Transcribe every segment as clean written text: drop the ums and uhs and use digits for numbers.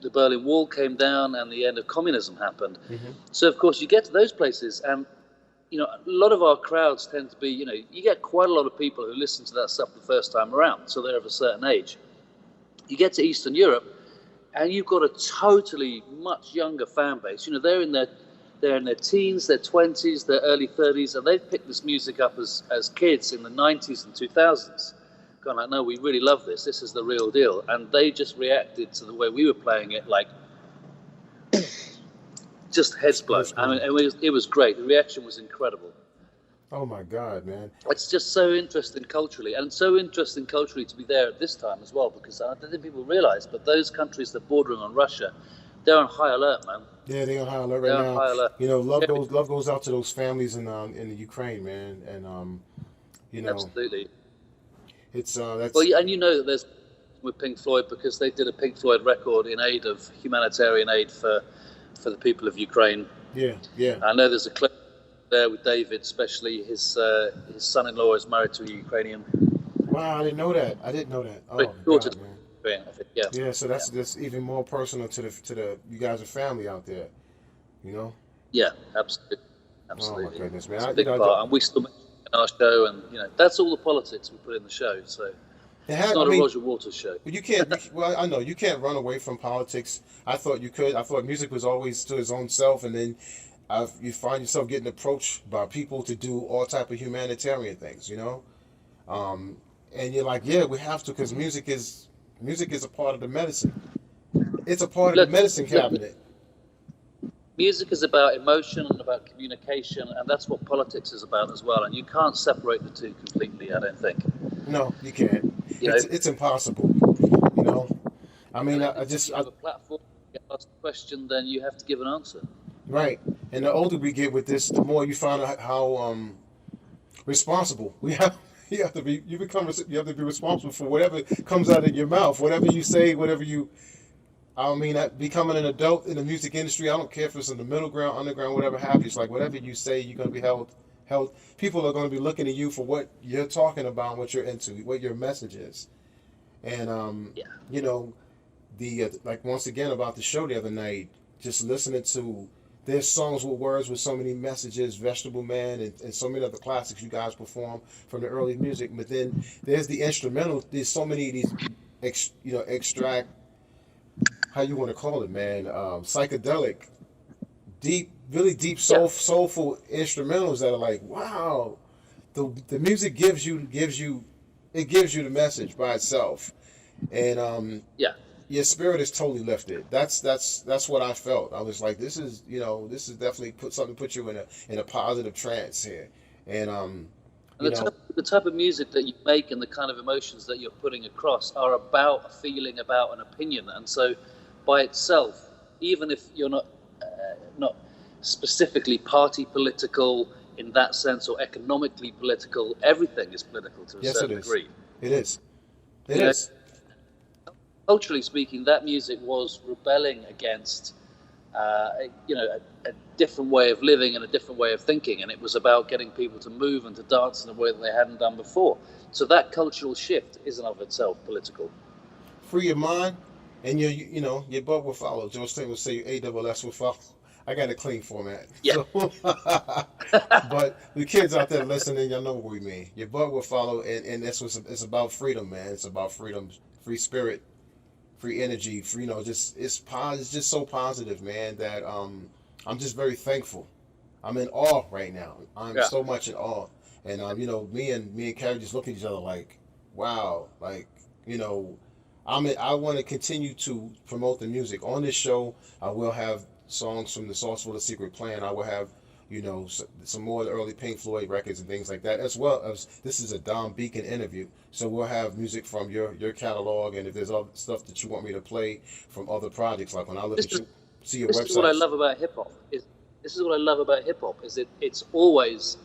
the Berlin Wall came down and the end of communism happened. Mm-hmm. So of course you get to those places, and a lot of our crowds tend to be, you get quite a lot of people who listen to that stuff the first time around, so they're of a certain age. You get to Eastern Europe, and you've got a totally much younger fan base. They're in their teens, their 20s, their early 30s, and they've picked this music up as kids in the 90s and 2000s. Gone like, no, we really love this. This is the real deal. And they just reacted to the way we were playing it, like just heads blown. I mean, it was great. The reaction was incredible. Oh my God, man! It's just so interesting culturally, and so interesting culturally to be there at this time as well, because I don't think people realize, but those countries that are bordering on Russia, they're on high alert, man. Yeah, they're on high alert right now. High alert. Love goes out to those families in the Ukraine, man, and absolutely. It's that's well, and that there's with Pink Floyd, because they did a Pink Floyd record in aid of humanitarian aid for the people of Ukraine. Yeah. I know there's a clip there with David, especially his son-in-law is married to a Ukrainian. Wow, I didn't know that. Oh, God, man. I think, yeah. Yeah, so that's even more personal to the you guys are family out there, Yeah, absolutely. Oh my goodness, man! It's a big part, and we still mention it in our show, and that's all the politics we put in the show. So it's not a Roger Waters show. You can't. Well, I know you can't run away from politics. I thought you could. I thought music was always to his own self, and then you find yourself getting approached by people to do all type of humanitarian things, and you're like, yeah, we have to, because music is a part of the medicine. It's a part of the medicine cabinet. Music is about emotion and about communication, and that's what politics is about as well. And you can't separate the two completely, I don't think. No, you can't. It's impossible. I mean, I just... If you have a platform, you get asked a question, then you have to give an answer. Right. And the older we get with this, the more you find out how responsible you have to be. You have to be responsible for whatever comes out of your mouth, whatever you say, becoming an adult in the music industry, I don't care if it's in the middle ground, underground, whatever have you. It's like whatever you say, you're going to be held. People are going to be looking at you for what you're talking about, what you're into, what your message is. And like once again about the show the other night, just listening to there's songs with words with so many messages, Vegetable Man, and so many other classics you guys perform from the early music. But then there's the instrumental. There's so many of these, extract. How you want to call it, man? Psychedelic, deep, really deep, soulful instrumentals that are like, wow. The music gives you the message by itself, and your spirit is totally lifted. That's what I felt. I was like, this is definitely put you in a positive trance here, and the type of music that you make and the kind of emotions that you're putting across are about a feeling, about an opinion, and so by itself, even if you're not specifically party political in that sense or economically political, everything is political to a certain degree. It is. It is. Culturally speaking, that music was rebelling against, a different way of living and a different way of thinking, and it was about getting people to move and to dance in a way that they hadn't done before. So that cultural shift is in of itself political. Free your mind, and your butt will follow. George Clinton would say AWS will follow. I got a clean format. Yeah. So, but the kids out there listening, y'all know what we mean. Your butt will follow, and that's what it's about. Freedom, man. It's about freedom, free spirit, free energy. Free, it's just so positive, man. That I'm just very thankful. I'm in awe right now. I'm so much in awe, and me and Carrie just look at each other like, wow, like I want to continue to promote the music on this show. I will have songs from the Saucerful, The Secret Plan. I will have, some more of the early Pink Floyd records and things like that, as well as this is a Beken interview. So we'll have music from your catalog, and if there's other stuff that you want me to play from other projects, like when I look at you, see your website. This is what I love about hip hop. It's always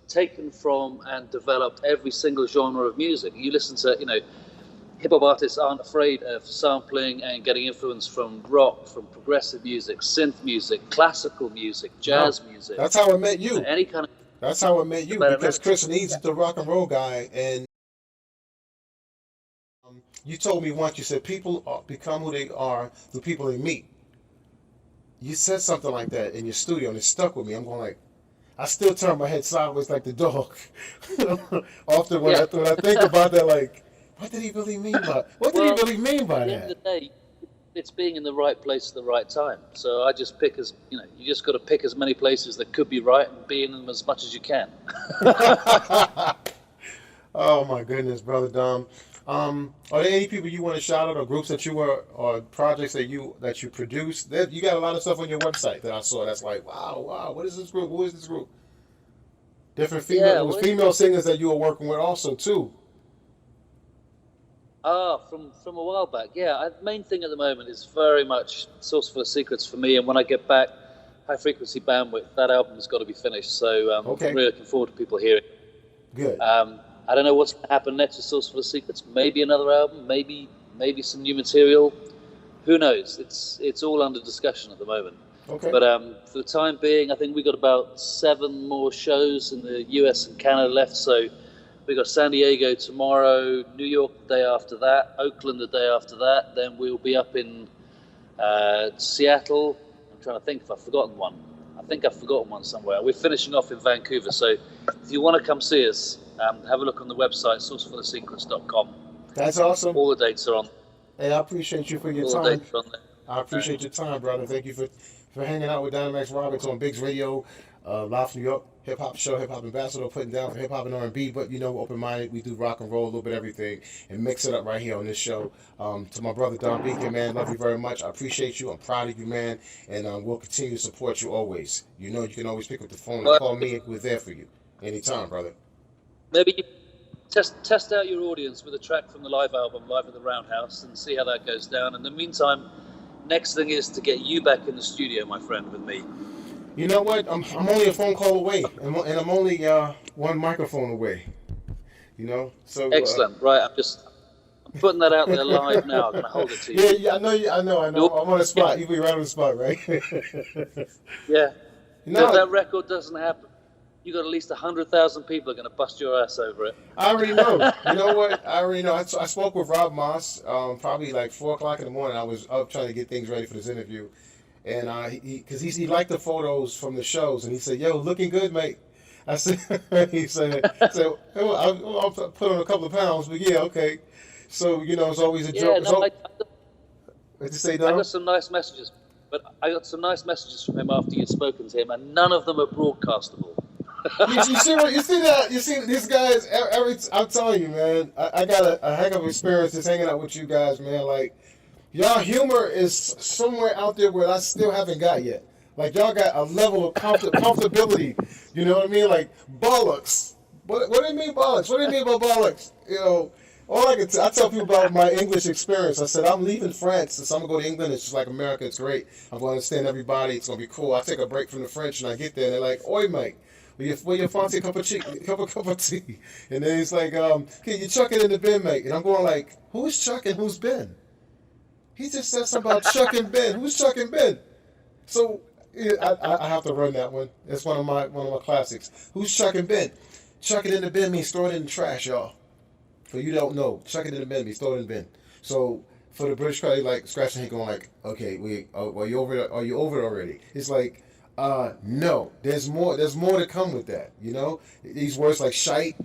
taken from and developed every single genre of music. You listen to, hip-hop artists aren't afraid of sampling and getting influence from rock, from progressive music, synth music, classical music, jazz music. That's how I met you. Any kind of. That's how I met you, because Chris needs the rock and roll guy, and You told me once, you said people become who they are through people they meet. You said something like that in your studio, and it stuck with me. I'm going like, I still turn my head sideways like the dog. Often when Yeah. I think about that, like, what did he really mean by? What did he Well, really mean by at the end of that? the day, it's being in the right place at the right time. So I just pick you just got to pick as many places that could be right and be in them as much as you can. Oh my goodness, brother Dom. Are there any people you want to shout out, or groups that you were, or projects that you produced? You got a lot of stuff on your website that I saw. That's like, wow, wow. What is this group? Who is this group? Different female. Yeah, It was well, female singers that you were working with also too. from a while back. Yeah, main thing at the moment is very much Saucerful of Secrets for me. And when I get back, High Frequency Bandwidth, that album's got to be finished. So Okay, really looking forward to people hearing. good. I don't know what's going to happen next with Saucerful of Secrets. Maybe another album. Maybe some new material. Who knows? It's all under discussion at the moment. Okay. But for the time being, I think we got about 7 more shows in the US and Canada left. So we got San Diego tomorrow, New York the day after that, Oakland the day after that. Then we'll be up in Seattle. I'm trying to think if I've forgotten one. I think I've forgotten one somewhere. We're finishing off in Vancouver. So if you want to come see us, have a look on the website, saucerfulofsecrets.com. That's awesome. All the dates are on. Hey, I appreciate you for your All the time. dates are on there. I appreciate your time, brother. Thank you for hanging out with Dynamax Roberts on BiggsRadio, live from New York, hip hop show, hip hop ambassador, putting down for hip hop and R&B. But you know, open minded, we do rock and roll, a little bit of everything, and mix it up right here on this show. To my brother Don Beken, man, love you very much. I appreciate you. I'm proud of you, man, and we'll continue to support you always. You know, you can always pick up the phone and Well, call me. We're there for you anytime, brother. maybe you test out your audience with a track from the live album, Live at the Roundhouse, and see how that goes down. In the meantime, next thing is to get you back in the studio, my friend, with me. You know what? I'm only a phone call away, and I'm only one microphone away. You know, so Excellent. Right, I'm putting that out there live now. I'm going to hold it to you. yeah, I know. I'm on the spot. You be right on the spot, right? Yeah. No, If that record doesn't happen, you got at least 100,000 people are going to bust your ass over it. I already know. You know what? I already know. I spoke with Rob Moss probably like 4 o'clock in the morning. I was up trying to get things ready for this interview. And he liked the photos from the shows. And he said, yo, looking good, mate. I said, he said, oh, I'll put on a couple of pounds. But yeah, okay. So, you know, it's always a Yeah, joke. no, What'd you say, I Dom? got some nice messages. But I got some nice messages from him after you'd spoken to him, and none of them are broadcastable. You see that? You see these guys? I'm telling you, man. I got a heck of experience just hanging out with you guys, man. Like, y'all humor is somewhere out there where I still haven't got yet. Like, y'all got a level of comfortability. You know what I mean? Like, bollocks. What do you mean bollocks? What do you mean by bollocks? You know, I tell people about my English experience. I said, I'm leaving France, so I'm going to go to England. It's just like America. It's great. I'm going to understand everybody. It's going to be cool. I take a break from the French, and I get there, and they're like, oi, mate. Will you fancy a cup of tea? And then he's like, can you chuck it in the bin, mate? And I'm going like, who's Chuck and who's Ben? He just said something about Chuck and Ben. Who's Chuck and Ben? So yeah, I have to run that one. It's one of my classics. Who's Chuck and Ben? Chuck it in the bin means throw it in the trash, y'all. For you don't know, chuck it in the bin means throw it in the bin. So for the British crowd, like scratching head going like, okay, are you over it? Are you over it already? It's like, no, there's more to come with that, you know? These words like shite,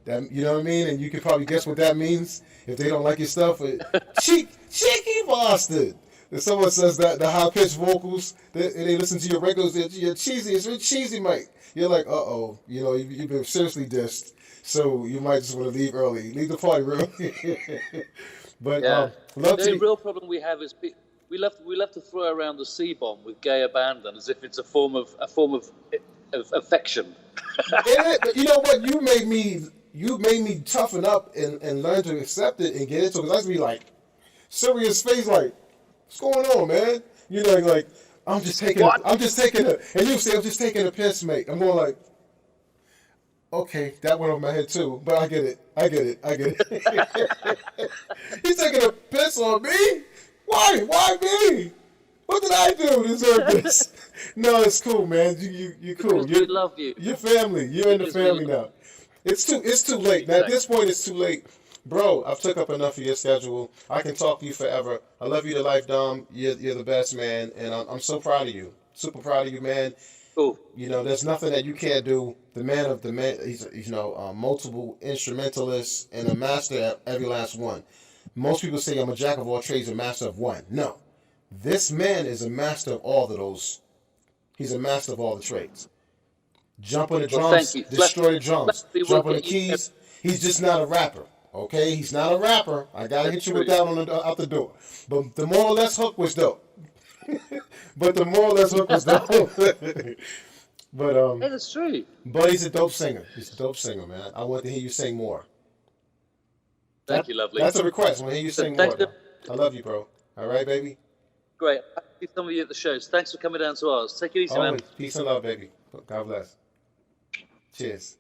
that, you know what I mean? And you can probably guess what that means if they don't like your stuff. Cheeky bastard. If someone says that, the high-pitched vocals, they listen to your records, you're cheesy, it's really cheesy, mate. You're like, uh-oh, you know, you've been seriously dissed, so you might just want to leave early. Leave the party early. But, Yeah. love The to... real problem we have is we love to throw around the C-bomb with gay abandon as if it's a form of affection. But you know what? You made me toughen up and learn to accept it and get into it. Because I used to be like, serious face, like, what's going on, man? You know, like, I'm just taking a, and you say, I'm just taking a piss, mate. I'm going like, okay, that went over my head too, but I get it. He's taking a piss on me? Why me? What did I do to deserve this? No, it's cool, man. You cool. Because we love you. You're family. You're in the Because we family love now. It's too late. Now, at this point, it's too late Bro, I've took up enough of your schedule. I can talk to you forever. I love you to life, Dom. You're the best, man, and I'm so proud of you. Super proud of you, man. Cool. You know, there's nothing that you can't do. The man of the man, he's multiple instrumentalist and a master at every last one. Most people say I'm a jack of all trades, a master of one. No, this man is a master of all of those. He's a master of all the trades. Jump on the drums, thank you. destroy the drums. We will Jump on the get you- keys. He's just not a rapper. Okay, he's not a rapper. I gotta hit you with that on out the door. But the more or less hook was dope. But Hey, that's true. but he's a dope singer. He's a dope singer, man. I want to hear you sing more. Thank you, lovely. That's a request. I want to hear you sing more. Thank you. I love you, bro. All right, baby. Great. I'll see some of you at the shows. Thanks for coming down to ours. Take it easy, man. Always. Peace and love, baby. God bless. Cheers.